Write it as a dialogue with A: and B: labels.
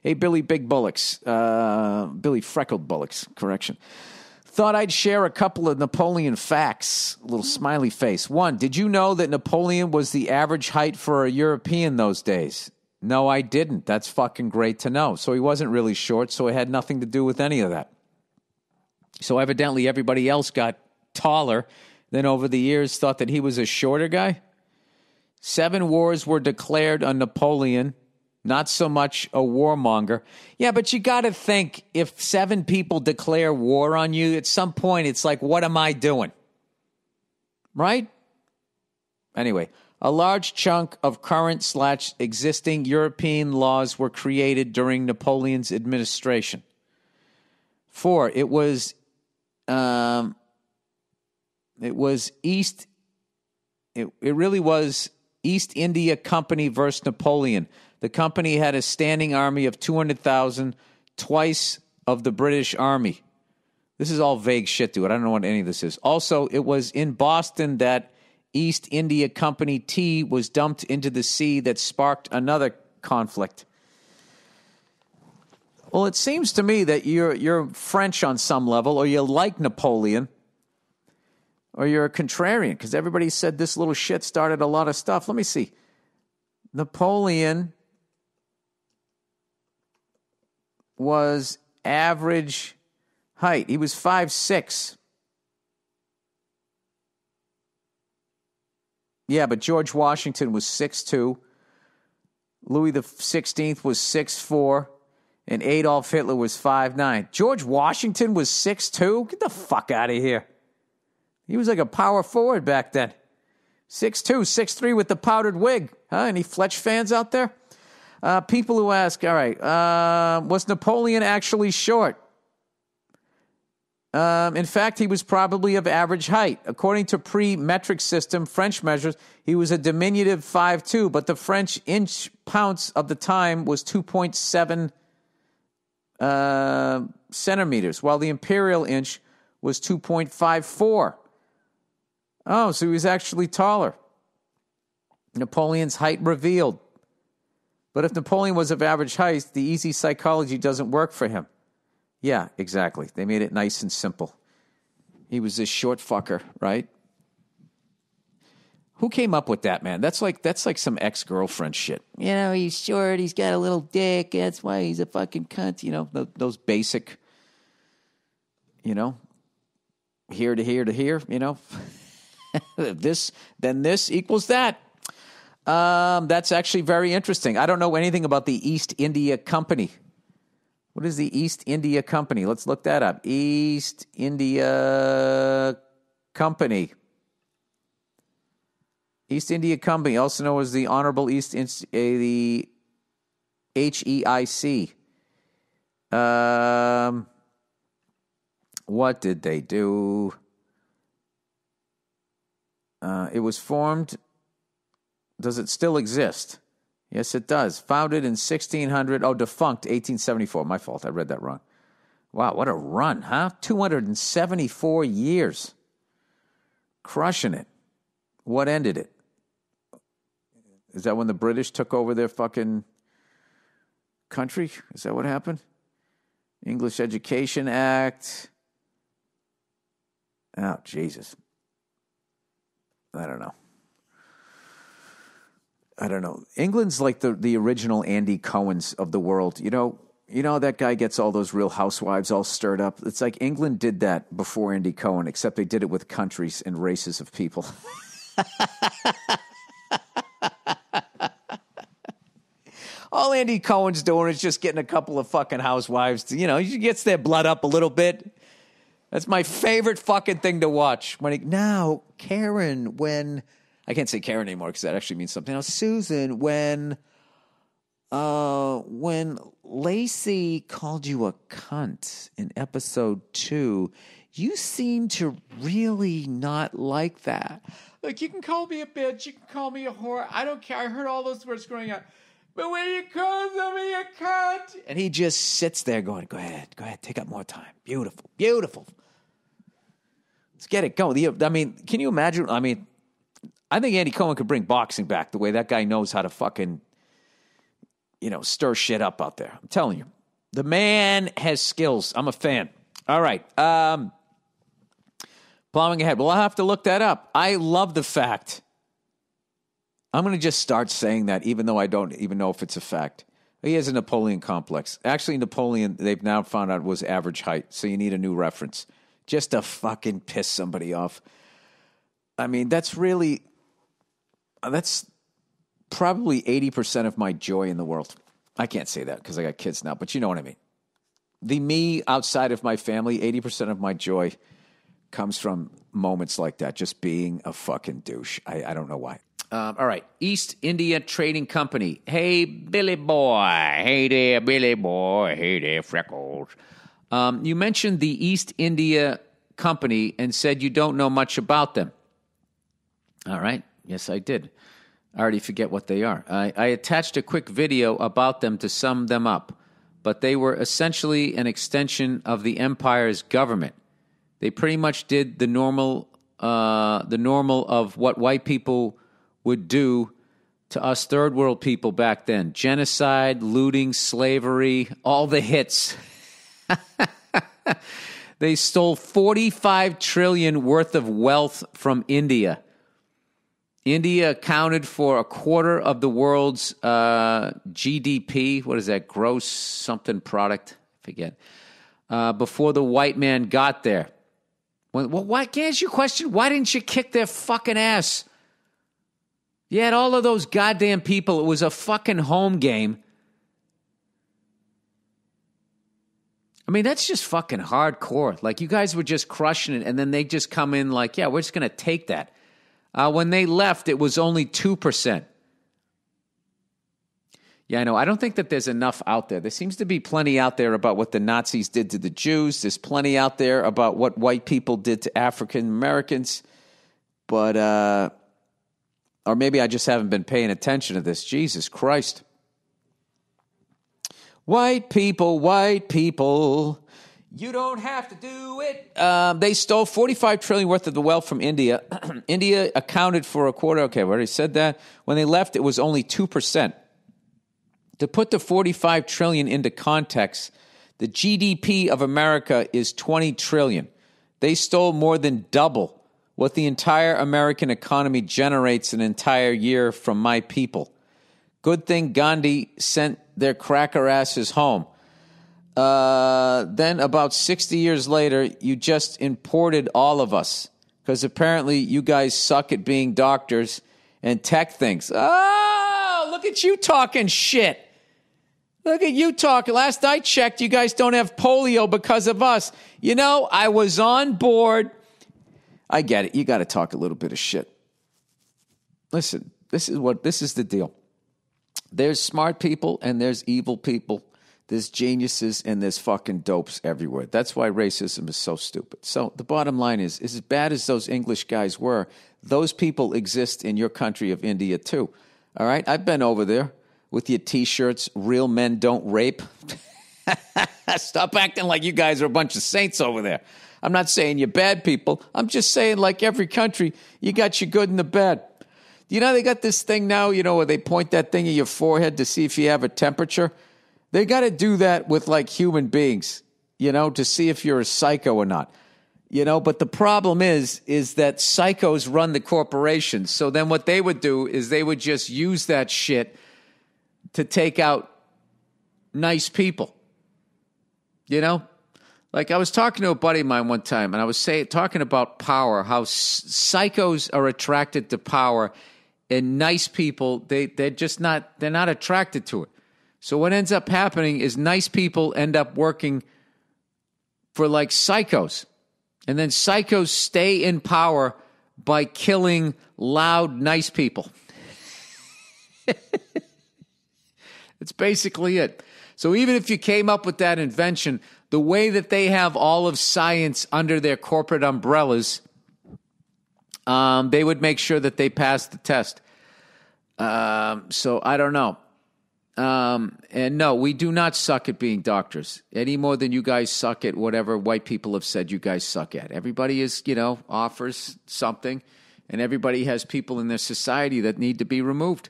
A: Hey, Billy Big Bullocks. Billy Freckled Bullocks, correction. Thought I'd share a couple of Napoleon facts. A little smiley face. One, did you know that Napoleon was the average height for a European those days? No, I didn't. That's fucking great to know. So he wasn't really short, so it had nothing to do with any of that. So evidently everybody else got taller, then over the years thought that he was a shorter guy. 7 wars were declared on Napoleon, not so much a warmonger. Yeah, but you got to think, if 7 people declare war on you, at some point it's like, what am I doing? Right? Anyway, a large chunk of current/existing European laws were created during Napoleon's administration. 4, it really was East India Company versus Napoleon. The company had a standing army of 200,000, twice of the British Army. This is all vague shit, dude. I don't know what any of this is. Also, it was in Boston that East India Company tea was dumped into the sea that sparked another conflict. Well, it seems to me that you're French on some level, or you like Napoleon, or you're a contrarian, because everybody said this little shit started a lot of stuff. Let me see. Napoleon was average height. He was 5'6". Yeah, but George Washington was 6'2". Louis the 16th was 6'4", and Adolf Hitler was 5'9". George Washington was 6'2"? Get the fuck out of here. He was like a power forward back then. 6'2", 6'3" with the powdered wig. Huh? Any Fletch fans out there? People who ask, all right, was Napoleon actually short? In fact, he was probably of average height. According to pre-metric system French measures, he was a diminutive 5'2", but the French inch pounce of the time was 2.7 centimeters, while the imperial inch was 2.54. Oh, so he was actually taller. Napoleon's height revealed. But if Napoleon was of average height, the easy psychology doesn't work for him. Yeah, exactly. They made it nice and simple. He was this short fucker, right? Who came up with that, man? That's like some ex-girlfriend shit. You know, he's short, he's got a little dick, that's why he's a fucking cunt. You know, those basic, you know, here to here to here, you know. This, then this equals that. That's actually very interesting. I don't know anything about the East India Company. What is the East India Company? Let's look that up. East India Company. East India Company, also known as the Honorable the HEIC. What did they do? It was formed. Does it still exist? Yes, it does. Founded in 1600. Oh, defunct 1874. My fault. I read that wrong. Wow, what a run, huh? 274 years. Crushing it. What ended it? Is that when the British took over their fucking country? Is that what happened? English Education Act. Oh, Jesus. I don't know. England's like the original Andy Cohens of the world. You know that guy gets all those Real Housewives all stirred up. It's like England did that before Andy Cohen, except they did it with countries and races of people. All Andy Cohen's doing is just getting a couple of fucking housewives to, you know, he gets their blood up a little bit. That's my favorite fucking thing to watch. Now, Karen, when... I can't say Karen anymore because that actually means something else. Susan, when Lacey called you a cunt in episode 2, you seem to really not like that. Like, you can call me a bitch, you can call me a whore, I don't care. I heard all those words growing up. But when you call me a cunt... And he just sits there going, go ahead, take up more time. Beautiful. Let's get it going. I mean, can you imagine? I mean... I think Andy Cohen could bring boxing back the way that guy knows how to fucking stir shit up out there. I'm telling you. The man has skills. I'm a fan. All right. Plowing ahead. Well, I'll have to look that up. I love the fact. I'm going to just start saying that, even though I don't even know if it's a fact. He has a Napoleon complex. Actually, Napoleon, they've now found out, was average height, so you need a new reference. Just to fucking piss somebody off. I mean, that's probably 80% of my joy in the world. I can't say that because I got kids now, but you know what I mean. The me outside of my family, 80% of my joy comes from moments like that, just being a fucking douche. I don't know why. All right. East India Trading Company. Hey, Billy boy. Hey there, Billy boy. Hey there, Freckles. You mentioned the East India Company and said you don't know much about them. All right. Yes, I did. I already forget what they are. I attached a quick video about them to sum them up, but they were essentially an extension of the empire's government. They pretty much did the normal of what white people would do to us third world people back then. Genocide, looting, slavery, all the hits. They stole $45 trillion worth of wealth from India. India accounted for a quarter of the world's GDP. What is that? Gross something product? I forget. Before the white man got there. Well, why can't answer your question? Why didn't you kick their fucking ass? You had all of those goddamn people. It was a fucking home game. I mean, that's just fucking hardcore. Like, you guys were just crushing it, and then they just come in like, yeah, we're just going to take that. When they left, it was only 2%. Yeah, I know. I don't think that there's enough out there. There seems to be plenty out there about what the Nazis did to the Jews. There's plenty out there about what white people did to African Americans. But, or maybe I just haven't been paying attention to this. Jesus Christ. White people, you don't have to do it. They stole $45 trillion worth of the wealth from India. India accounted for a quarter. Okay, we already said that. When they left, it was only 2%. To put the $45 trillion into context, the GDP of America is $20 trillion. They stole more than double what the entire American economy generates an entire year from my people. Good thing Gandhi sent their cracker asses home. Then about 60 years later, you just imported all of us because apparently you guys suck at being doctors and tech things. Oh, look at you talking shit. Look at you talking. Last I checked, you guys don't have polio because of us. You know, I was on board. I get it. You got to talk a little bit of shit. Listen, this is the deal. There's smart people and there's evil people. There's geniuses and there's fucking dopes everywhere. That's why racism is so stupid. So the bottom line is as bad as those English guys were, those people exist in your country of India too. All right? I've been over there with your T-shirts, real men don't rape. Stop acting like you guys are a bunch of saints over there. I'm not saying you're bad people. I'm just saying, like every country, you got your good and the bad. You know, they got this thing now, where they point that thing at your forehead to see if you have a temperature. They got to do that with, like, human beings, to see if you're a psycho or not. But the problem is that psychos run the corporations. So then what they would do is they would just use that shit to take out nice people. Like, I was talking to a buddy of mine one time, and I was talking about power, how psychos are attracted to power, and nice people, they're not attracted to it. So what ends up happening is nice people end up working for, like, psychos. And then psychos stay in power by killing loud, nice people. That's basically it. So even if you came up with that invention, the way that they have all of science under their corporate umbrellas, they would make sure that they passed the test. So I don't know. And no, we do not suck at being doctors any more than you guys suck at whatever white people have said you guys suck at. Everybody is, offers something, and everybody has people in their society that need to be removed.